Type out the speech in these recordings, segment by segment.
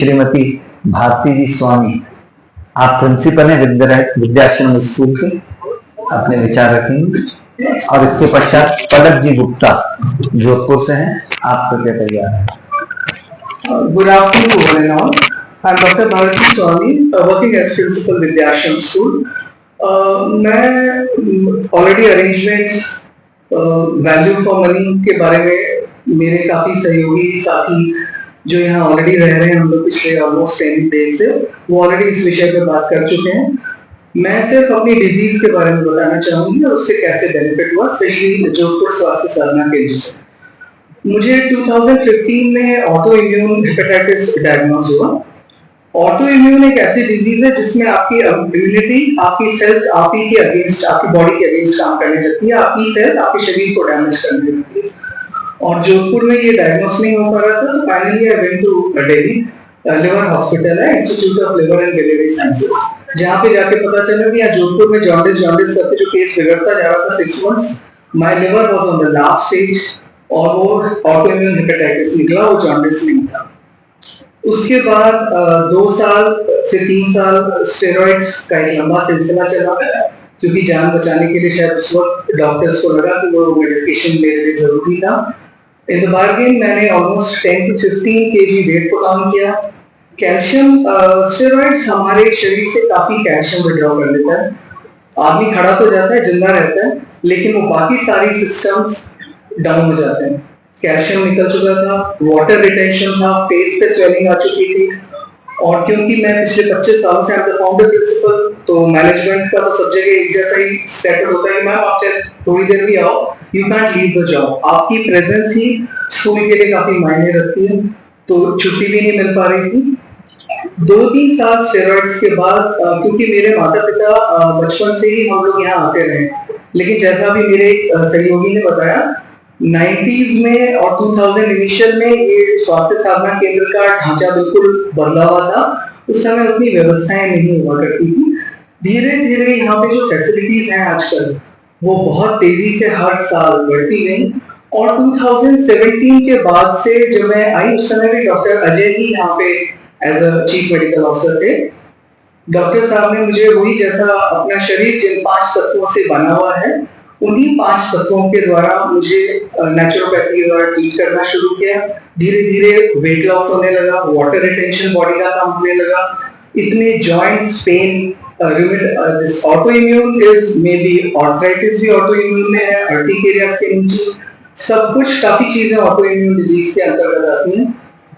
श्रीमती भारती जी स्वामी, आप प्रिंसिपल हैं विद्याश्रम स्कूल के, अपने विचार रखेंगे। और इसके पश्चात पलक जी गुप्ता जोधपुर से हैं, आप कृपया तैयार हैं। Good afternoon one and all. I'm Dr. Bharati Swami, working as principal Vidyashram School. मैं already arrangements value for money के बारे में मेरे काफी सहयोगी साथी जो यहाँ ऑलरेडी रह रहे हैं, हम लोग पिछले ऑलमोस्ट 10 डेज से वो ऑलरेडी इस विषय पे बात कर चुके हैं। मैं सिर्फ अपनी डिजीज के बारे में बताना चाहूंगी और उससे कैसे बेनिफिट हुआ, स्पेशली जोधपुर स्वास्थ्य साधना केंद्र से। मुझे 2015 में ऑटो इम्यून हेपेटाइटिस डायग्नोज हुआ। ऑटो इम्यून एक ऐसी डिजीज है जिसमें आपकी इम्यूनिटी, आपकी सेल्स आप ही के अगेंस्ट, आपकी बॉडी के अगेंस्ट काम करने लगती है, आपकी सेल्स आपके शरीर को डैमेज करने लगती है। और जोधपुर में ये डायग्नोस नहीं हो पा रहा था, तो finally I went to Delhi liver hospital है, institute of liver and biliary sciences, जहाँ पे जाके पता चला कि यहाँ जोधपुर में जॉन्डिस करके जो केस बिगड़ता जा रहा था 6 months, my liver was on the last stage और वो ऑटोइम्यून हेपेटाइटिस निकला, वो जॉन्डिस नहीं था। उसके बाद 2 साल से 3 साल स्टेरॉइड्स का एक लंबा सिलसिला चला, क्योंकि जान बचाने के लिए शायद उस वक्त डॉक्टर्स को लगा कि वो मेडिकेशन मेरे लिए जरूरी था। इन द बार्गेन मैंने ऑलमोस्ट 10 to 15 kg वेट को कम किया। कैल्शियम स्टेरॉइड्स हमारे शरीर से काफी कैल्शियम विड्रॉ कर लेता है। आदमी खड़ा तो जाता है, जिंदा रहता है, लेकिन वो बाकी सारी सिस्टम्स डाउन हो जाते हैं। कैल्शियम निकल चुका था, वाटर रिटेंशन था, फेस पे स्वेलिंग आ चुकी थी। और क्योंकि मैं पिछले 25 सालों से फाउंडर प्रिंसिपल, तो मैनेजमेंट का तो सब जगह एक जैसा ही स्टेटस होता है कि मैम आप चाहे थोड़ी देर भी आओ, you can't leave the job. आपकी प्रेजेंस ही स्कूल के लिए काफी मायने रखती है, तो छुट्टी भी नहीं मिल पा रही थी। 2-3 साल स्टेरॉइड्स के बाद, क्योंकि मेरे माता पिता बचपन से ही हम लोग यहाँ आते रहे, लेकिन जैसा भी मेरे सहयोगी ने बताया 90s में और 2000 इनिशियल में ये स्वास्थ्य साधना केंद्र का ढांचा बिल्कुल बदला हुआ था। उस समय उतनी व्यवस्थाएं नहीं हुआ करती थी। धीरे धीरे यहाँ पे जो फैसिलिटीज हैं आजकल, वो बहुत तेजी से हर साल बढ़ती गई। और 2017 के बाद से जब मैं आई, उस समय भी डॉक्टर अजय ही यहाँ पे as a chief medical officer थे। डॉक्टर साहब ने मुझे वही, जैसा अपना शरीर जिन 5 तत्वों से बना हुआ है, उन्हीं 5 तत्वों के द्वारा मुझे नेचुरोपैथी द्वारा ट्रीट करना शुरू किया। धीरे धीरे वेट लॉस होने लगा, वाटर रिटेंशन बॉडी का काम होने लगा, इतने joints pain, this autoimmune is may be arthritis भी ऑटोइम्यून में है, अर्टिकेरियास के नीचे सब कुछ, काफी चीजें ऑटोइम्यून डिजीज के अंतर्गत आती हैं।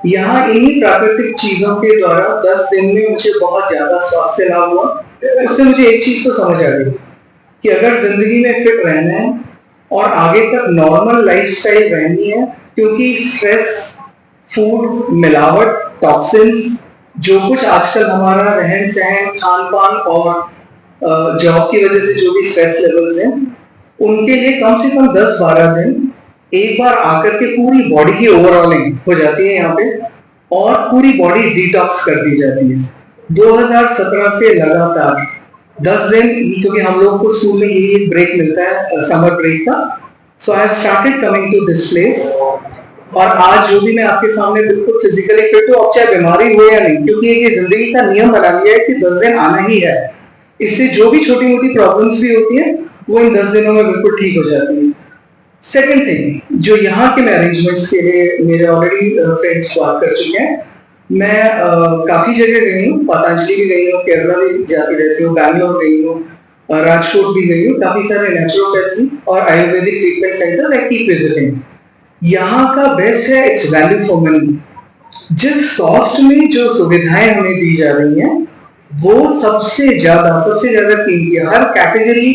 यहाँ इन्हीं प्राकृतिक चीजों के द्वारा 10 दिन में मुझे बहुत ज्यादा स्वास्थ्य लाभ हुआ। उससे मुझे एक चीज तो समझ आ गई कि अगर जिंदगी में फिट रहना है और आगे तक नॉर्मल लाइफस्टाइल रहनी है, क्योंकि स्ट्रेस, फूड, मिलावट, टॉक्सिन्स, जो कुछ आजकल हमारा रहन सहन, खान पान और जॉब की वजह से जो भी स्ट्रेस लेवल्स हैं, उनके लिए कम से कम 10-12 दिन एक बार आकर के पूरी बॉडी की ओवरऑलिंग हो जाती है यहाँ पे, और पूरी बॉडी डिटॉक्स कर दी जाती है। 2017 से लगातार 10 दिन, क्योंकि हम लोग को स्कूल में यही ब्रेक मिलता है, समर ब्रेक का, so I have started coming to this place. और आज जो भी मैं आपके सामने बिल्कुल फिजिकली फिट हूँ, अब चाहे बीमारी हो या नहीं, क्योंकि ये जिंदगी का नियम बना लिया है कि 10 दिन आना ही है। इससे जो भी छोटी मोटी प्रॉब्लम्स भी होती है, वो इन 10 दिनों में बिल्कुल ठीक हो जाती है। सेकेंड थिंग, जो यहाँ के मैं अरेंजमेंट्स के लिए मेरे ऑलरेडी फ्रेंड्स बात कर चुके हैं, मैं काफी जगह गई हूँ, पतंजलि भी गई हूँ, केरला भी जाती रहती हूँ, बैंगलोर गई हूँ, राजकोट भी गई हूँ, काफी सारे नेचुरोपैथी और Ayurvedic treatment centre I keep visiting. यहाँ का बेस्ट है, इट्स वैल्यू फॉर मनी। जिस कॉस्ट में जो सुविधाएं हमें दी जा रही हैं, वो सबसे ज्यादा कीमती है। हर कैटेगरी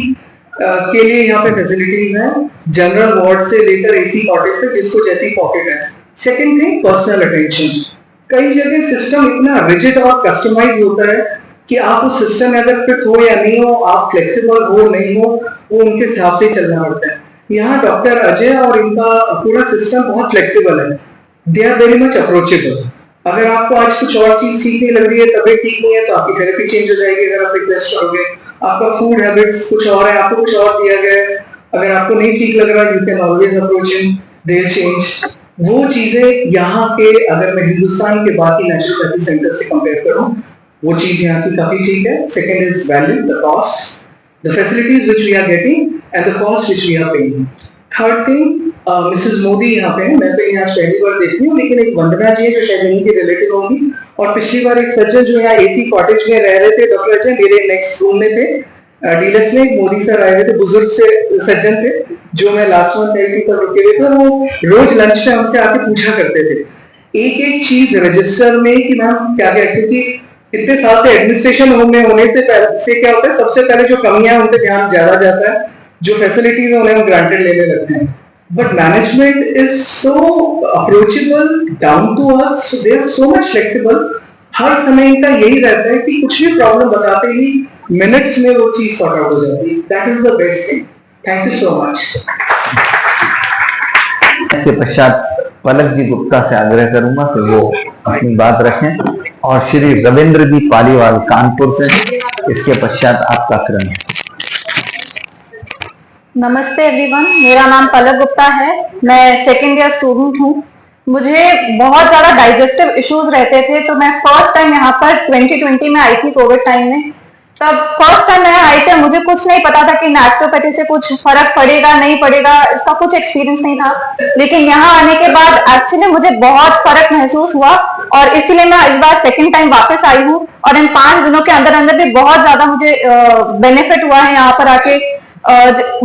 के लिए यहाँ पे फैसिलिटीज हैं, जनरल वार्ड से लेकर एसी कॉटेज तक, जिसको जैसी पॉकेट है। Second thing, personal attention. कई जगह सिस्टम इतना रिजिड और कस्टमाइज होता है कि आप उस सिस्टम में अगर फिट हो या नहीं हो, आप फ्लेक्सिबल हो नहीं हो, वो उनके हिसाब से चलना पड़ता है। यहाँ डॉक्टर अजय और इनका पूरा सिस्टम बहुत फ्लेक्सिबल है, they are very much approachable. अगर आपको आज कुछ और चीज ठीक नहीं लग रही है, तबीयत ठीक नहीं है, तो आपकी थेरेपी चेंज हो जाएगी अगर आप रिक्वेस्ट करोगे। आपका फूड हैबिट्स कुछ और है, आपको कुछ और दिया गया है, अगर आपको नहीं ठीक लग रहा, you can always approach him, they will change. वो चीजें यहाँ के, अगर मैं हिंदुस्तान के बाकी नेचुरोपैथी सेंटर से कंपेयर करूं, वो चीज यहाँ की काफी ठीक है. Second is value, the cost, the facilities which we are getting and the cost which we are paying. Third thing, Mrs Modi यहाँ पे है, मैं तो यहाँ पहली बार देखती हूँ, लेकिन एक वंदना जी है जो शायद यहीं के रिलेटिव होंगी, और पिछली बार एक सज्जन जो यहाँ एसी कॉटेज में रह रहे थे, डॉक्टर अजय मेरे नेक्स्ट रूम में थे, डीलक्स में एक मोदी सर आए हुए थे, बुजुर्ग से सज्जन थे, जो मैं लास्ट मंथ थेरेपी पर रुके हुए थे, और वो रोज लंच में हमसे आके पूछा करते थे एक एक चीज रजिस्टर में कि मैम क्या क्या, क्योंकि इतने साल से एडमिनिस्ट्रेशन होम में होने से क्या होता है, सबसे पहले जो कमियां हैं उन पे ध्यान ज्यादा जाता है, जो फैसिलिटीज है उन्हें हम ग्रांटेड लेने लगते हैं. But management is so approachable, down to earth, they are so much flexible. हर समय इनका यही रहता है कि कुछ भी प्रॉब्लम बताते ही मिनट्स में वो चीज सॉर्ट आउट हो जाती है. That is the best thing. Thank you so much. इसके पश्चात पलक जी गुप्ता से आग्रह करूंगा कि वो अपनी बात रखें, और श्री रविंद्र जी पालीवाल कानपुर से इसके पश्चात आपका क्रम है. नमस्ते एवरीवन, मेरा नाम पलक गुप्ता है. मैं सेकेंड ईयर स्टूडेंट हूँ. मुझे बहुत ज़्यादा डाइजेस्टिव इश्यूज रहते थे, तो मैं फर्स्ट टाइम यहाँ पर 2020 में आई थी, कोविड टाइम में. तब फर्स्ट टाइम मैं आई थी, मुझे कुछ नहीं पता था कि नेचुरोपैथी से कुछ फर्क पड़ेगा नहीं पड़ेगा, इसका कुछ एक्सपीरियंस नहीं था. लेकिन यहाँ आने के बाद एक्चुअली मुझे बहुत फर्क महसूस हुआ, और इसीलिए मैं इस बार सेकंड टाइम वापस आई हूँ. और इन 5 दिनों के अंदर अंदर भी बहुत ज्यादा मुझे बेनिफिट हुआ है यहाँ पर आके.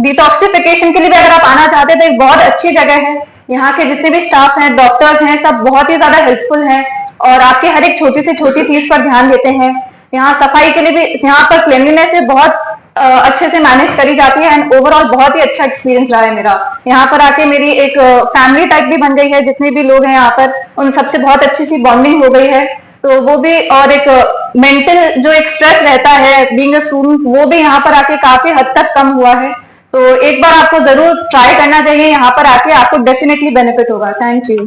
डिटॉक्सिफिकेशन के लिए भी अगर आप आना चाहते हैं तो एक बहुत अच्छी जगह है. यहाँ के जितने भी स्टाफ हैं, डॉक्टर्स हैं, सब बहुत ही ज्यादा हेल्पफुल हैं, और आपके हर एक छोटी से छोटी चीज पर ध्यान देते हैं. यहाँ सफाई के लिए भी, यहाँ पर क्लीनलीनेस भी बहुत अच्छे से मैनेज करी जाती है, एंड ओवरऑल बहुत ही अच्छा एक्सपीरियंस रहा है मेरा. यहाँ पर आके मेरी एक फैमिली टाइप भी बन गई है. जितने भी लोग हैं यहाँ पर, उन सबसे बहुत अच्छी सी बॉन्डिंग हो गई है. तो वो भी, और एक मेंटल जो एक स्ट्रेस रहता है बीइंग अ स्टूडेंट, वो भी यहाँ पर आके काफी हद तक कम हुआ है. तो एक बार आपको जरूर ट्राई करना चाहिए. यहाँ पर आके आपको डेफिनेटली बेनिफिट होगा. Thank you.